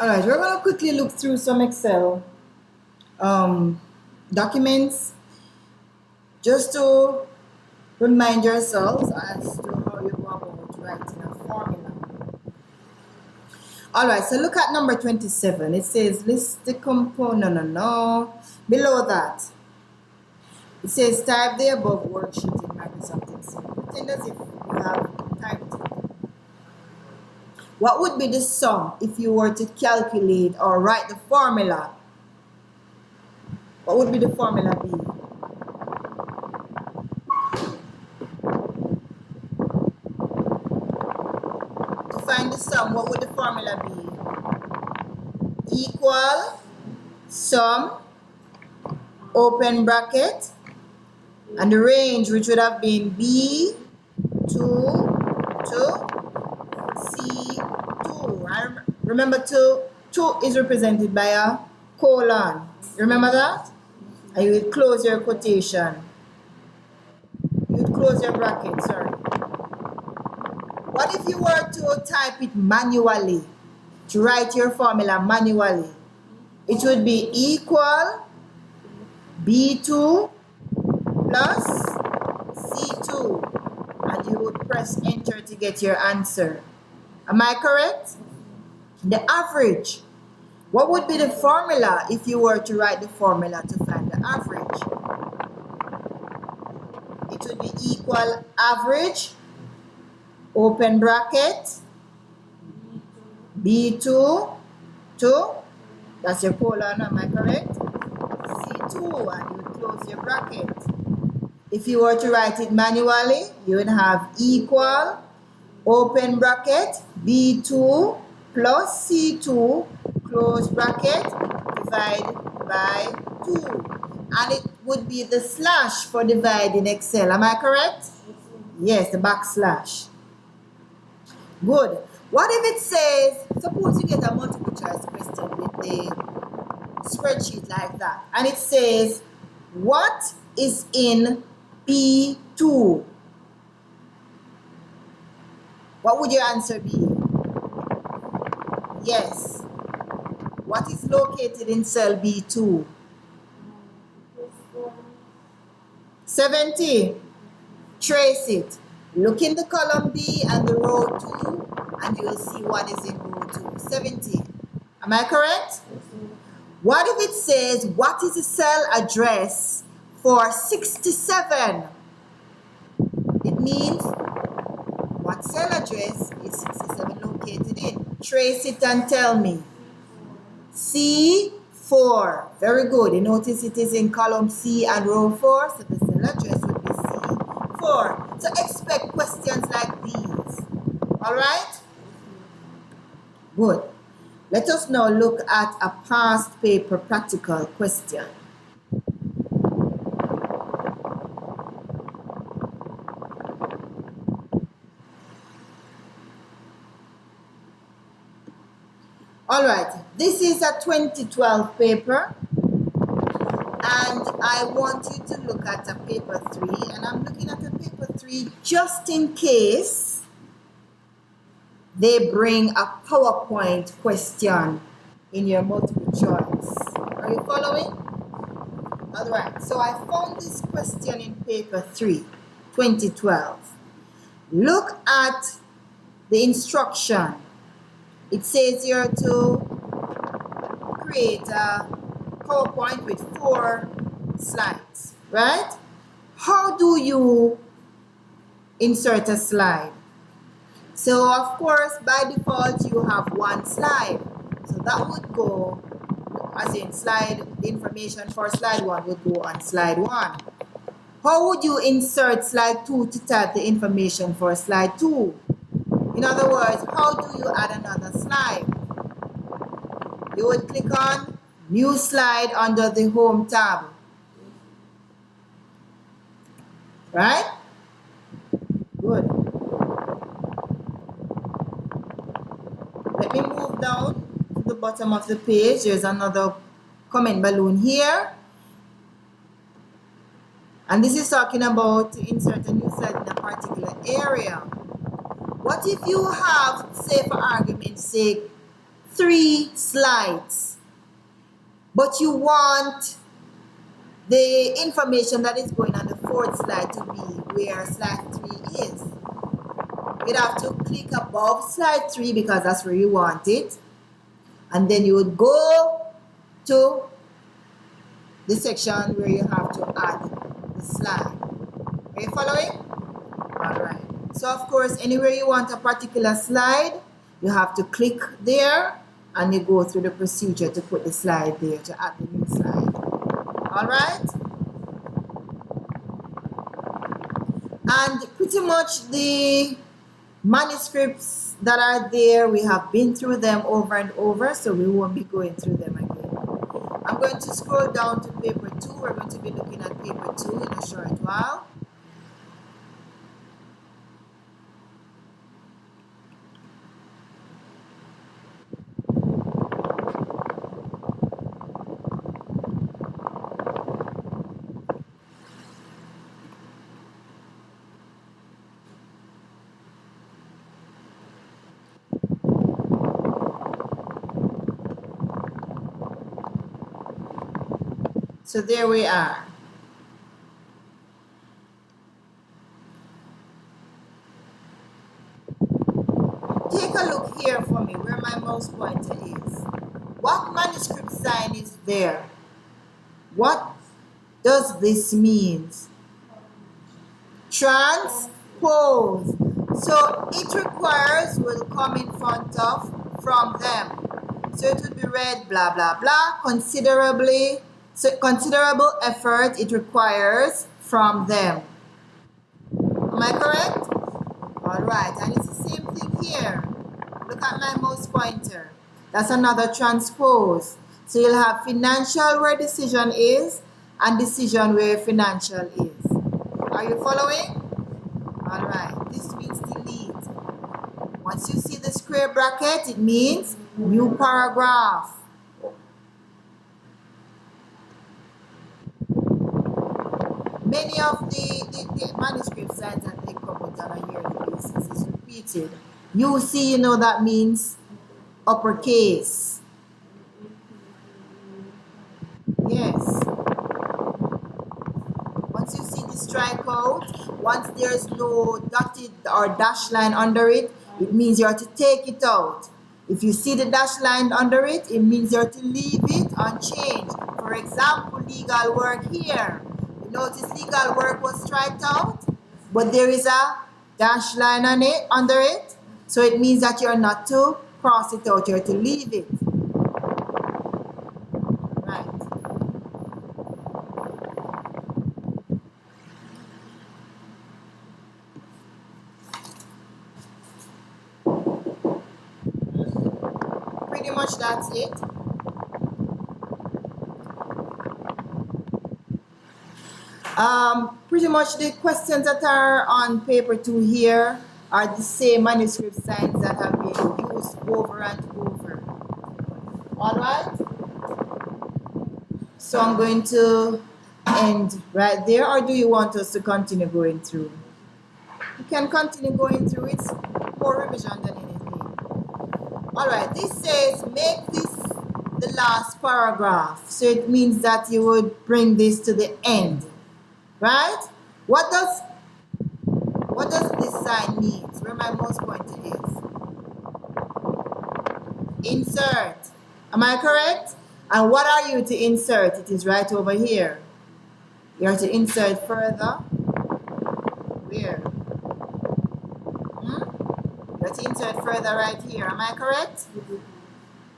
Alright, we're going to quickly look through some Excel documents just to remind yourselves as to how you go about writing a formula. Alright, so look at number 27. It says list the component. Below that, it says type the above worksheet in Microsoft Excel. Pretend as if you have typed it. What would be the sum if you were to calculate or write the formula? What would be the formula be? To find the sum, what would the formula be? Equal, sum, open bracket, and the range, which would have been B2 to C2. Remember, 2 is represented by a colon. Remember that? And you would close your quotation. You would close your bracket, sorry. What if you were to type it manually? To write your formula manually? It would be equal B2 plus C2. And you would press enter to get your answer. Am I correct? The average. What would be the formula if you were to write the formula to find the average? It would be equal average, open bracket, B2 to, that's your colon, am I correct? C2, and you would close your bracket. If you were to write it manually, you would have equal, open bracket, B2 plus C2, close bracket, divide by 2. And it would be the slash for divide in Excel. Am I correct? Yes, the backslash. Good. What if it says, suppose you get a multiple choice question with the spreadsheet like that, and it says, what is in B2? What would your answer be? Yes. What is located in cell B2? 70. Trace it. Look in the column B and the row 2, and you will see what is in row 2. 70. Am I correct? What if it says, what is the cell address for 67? It means, what cell address is 67 located in? Trace it and tell me. C4. Very good. You notice it is in column C and row 4, so the cell address would be C4. So expect questions like these. Alright? Good. Let us now look at a past paper practical question. Alright, this is a 2012 paper, and I want you to look at a paper 3, and I'm looking at a paper 3 just in case they bring a PowerPoint question in your multiple choice. Are you following? Alright, so I found this question in paper 3, 2012. Look at the instruction. It says here to create a PowerPoint with 4 slides, right? How do you insert a slide? So, of course, by default, you have 1 slide. So that would go, as in slide, the information for slide 1 would go on slide 1. How would you insert slide 2 to type the information for slide 2? In other words, how do you add another slide? You would click on New Slide under the Home tab. Right? Good. Let me move down to the bottom of the page. There's another comment balloon here. And this is talking about to insert a new slide in a particular area. What if you have, say for argument's sake, 3 slides, but you want the information that is going on the 4th slide to be where slide 3 is. You'd have to click above slide 3 because that's where you want it. And then you would go to the section where you have to add the slide. Are you following? Alright. So of course, anywhere you want a particular slide, you have to click there and you go through the procedure to put the slide there, to add the new slide. Alright? And pretty much the manuscripts that are there, we have been through them over and over, so we won't be going through them again. I'm going to scroll down to paper 2. We're going to be looking at paper 2 in a short while. So there we are. Take a look here for me where my mouse pointer is. What manuscript sign is there? What does this mean? Transpose. So it requires will come in front of from them. So it would be read blah blah blah considerably. So considerable effort it requires from them. Am I correct? Alright, and it's the same thing here. Look at my mouse pointer. That's another transpose. So you'll have financial where decision is and decision where financial is. Are you following? Alright, this means delete. Once you see the square bracket, it means new paragraph. Many of the manuscript signs that they come with on a yearly basis is repeated. You see, you know that means uppercase. Yes. Once you see the strikeout, once there's no dotted or dash line under it, it means you have to take it out. If you see the dash line under it, it means you have to leave it unchanged. For example, legal work here. Notice legal work was striked out, but there is a dash line on it, under it, so it means that you're not to cross it out, you're to leave it. Right. Pretty much that's it. Pretty much the questions that are on paper 2 here are the same manuscript signs that have been used over and over. Alright? So I'm going to end right there, or do you want us to continue going through? You can continue going through, it's more revision than anything. Alright, this says make this the last paragraph. So it means that you would bring this to the end. Right? What does this sign mean? Where my mouse pointer is. Insert. Am I correct? And what are you to insert? It is right over here. You are to insert further. Where? You are to insert further right here. Am I correct?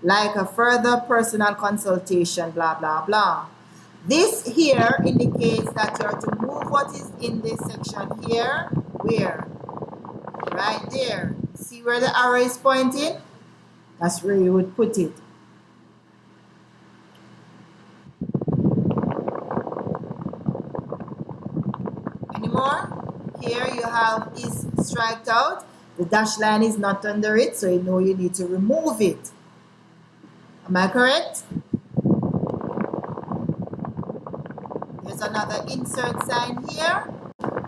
Like a further personal consultation, blah, blah, blah. This here indicates that you are to move what is in this section here. Where? Right there. See where the arrow is pointing? That's where you would put it. Any more? Here you have is striked out. The dash line is not under it, so you know you need to remove it. Am I correct? There's another insert sign here.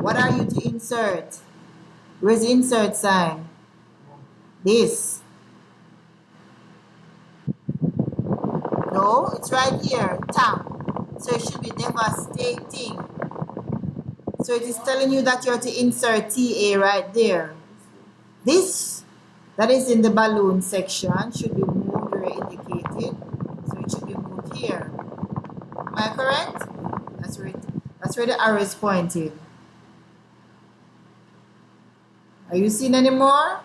What are you to insert? Where's the insert sign? This. No, it's right here, tap. So it should be devastating. So it is telling you that you're to insert TA right there. This that is in the balloon section should be moved where indicated. So it should be moved here. Am I correct? That's where the arrow is pointing. Are you seeing any more?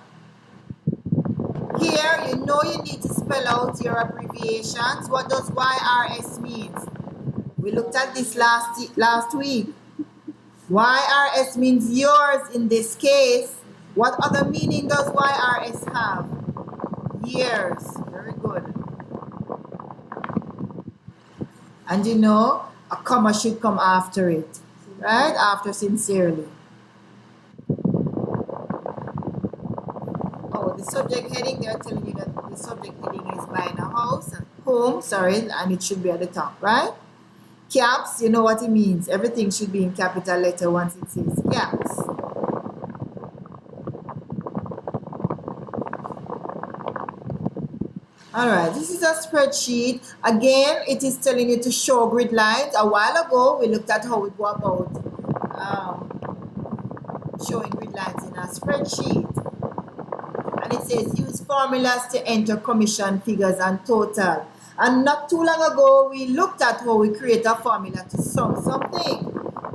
Here, you know you need to spell out your abbreviations. What does YRS mean? We looked at this last week. YRS means yours in this case. What other meaning does YRS have? Years. Very good. And you know, a comma should come after it. Right? After sincerely. Oh, the subject heading, they're telling you that the subject heading is buying a house, home, sorry, and it should be at the top, right? Caps, you know what it means. Everything should be in capital letter once it says caps. Alright, this is a spreadsheet. Again, it is telling you to show grid lines. A while ago, we looked at how we go about showing grid lines in a spreadsheet. And it says use formulas to enter commission figures and total. And not too long ago, we looked at how we create a formula to sum something.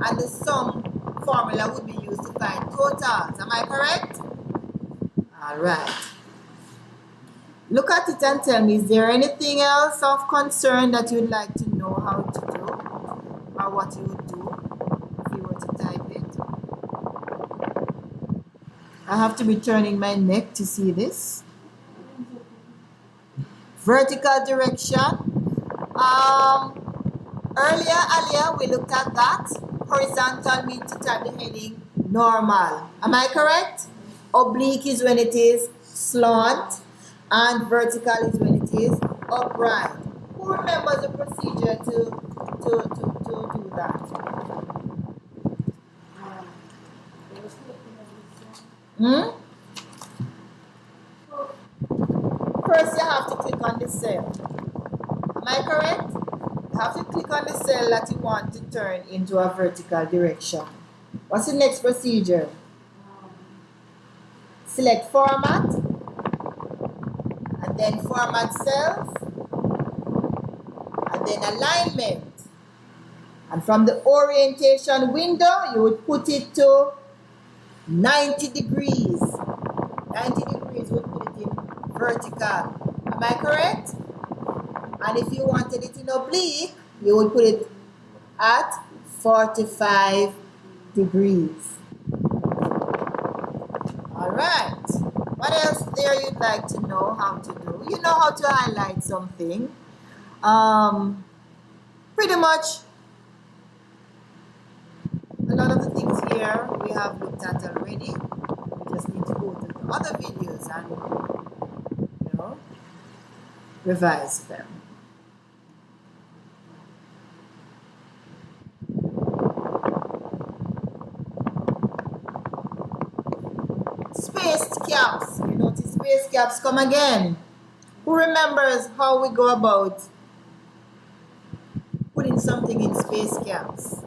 And the sum formula would be used to find totals. Am I correct? Alright. Look at it and tell me, is there anything else of concern that you'd like to know how to do? Or what you would do if you were to type it? I have to be turning my neck to see this. Vertical direction. Earlier, we looked at that. Horizontal means to type the heading normal. Am I correct? Oblique is when it is slant. And vertical is when it is upright. Who remembers the procedure to do that? First, you have to click on the cell. Am I correct? You have to click on the cell that you want to turn into a vertical direction. What's the next procedure? Select format. And then format cells, and then alignment. And from the orientation window, you would put it to 90 degrees. 90 degrees would put it in vertical. Am I correct? And if you wanted it in oblique, you would put it at 45 degrees. All right. What else there you'd like to know how to do? You know how to highlight something. Pretty much a lot of the things here we have looked at already. We just need to go to the other videos and, you know, revise them. Spaced caps. You notice spaced caps come again. Who remembers how we go about putting something in spaced caps?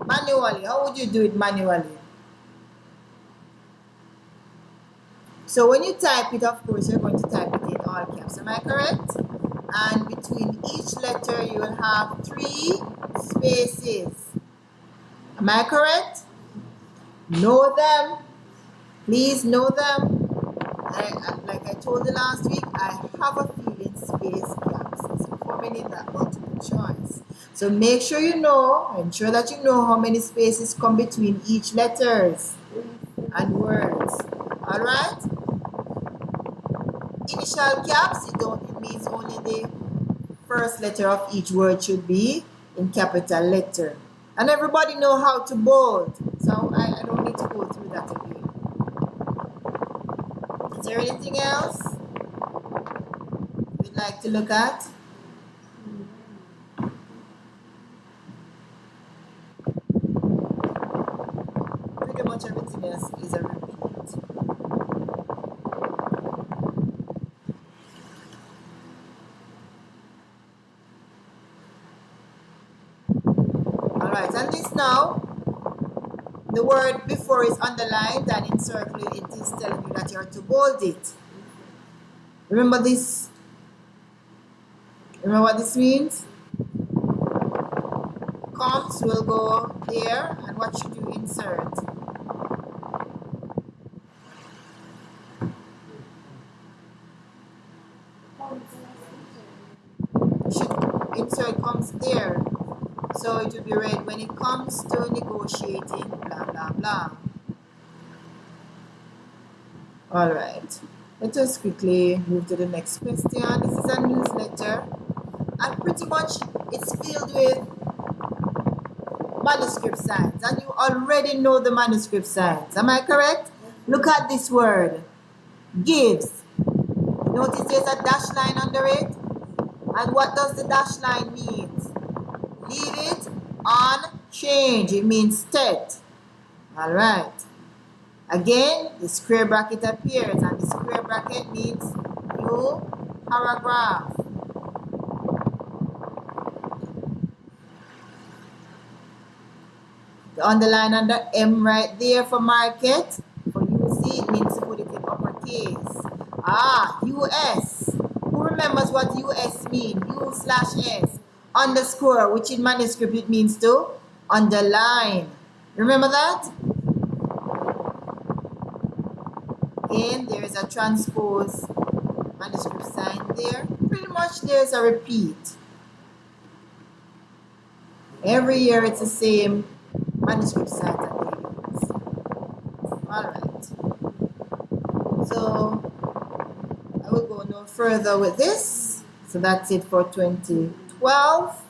Manually. How would you do it manually? So when you type it, of course, you're going to type it in all caps. Am I correct? And between each letter, you will have 3 spaces. Am I correct? Know them. Please know them. Like I told you last week, I have a feeling space gaps is coming in that multiple choice. So make sure you know, ensure that you know how many spaces come between each letters and words. Alright? Initial caps, it means only the first letter of each word should be in capital letter. And everybody know how to bold, so I don't need to go through that again. Is there anything else you'd like to look at? Pretty much everything else is a repeat. Alright, and this now, the word before is underlined and in circle it is telling you that you are to bold it. Remember this? Remember what this means? Comes will go there, and what should you insert? You should insert comes there. So it will be read when it comes to negotiating, blah blah blah. Alright, let us quickly move to the next question. This is a newsletter, and pretty much it's filled with manuscript signs, and you already know the manuscript signs. Am I correct? Look at this word, gives. Notice there's a dash line under it, and what does the dash line mean? Leave it unchanged. It means stead. Alright. Again, the square bracket appears, and the square bracket means new paragraph. The underline under M right there for market. For UC, it means to put it in uppercase. US. Who remembers what US means? U/S. Underscore, which in manuscript it means to underline. Remember that? Again, there is a transpose manuscript sign there. Pretty much there's a repeat. Every year it's the same manuscript sign that they use. Alright. So I will go no further with this. So that's it for 2012.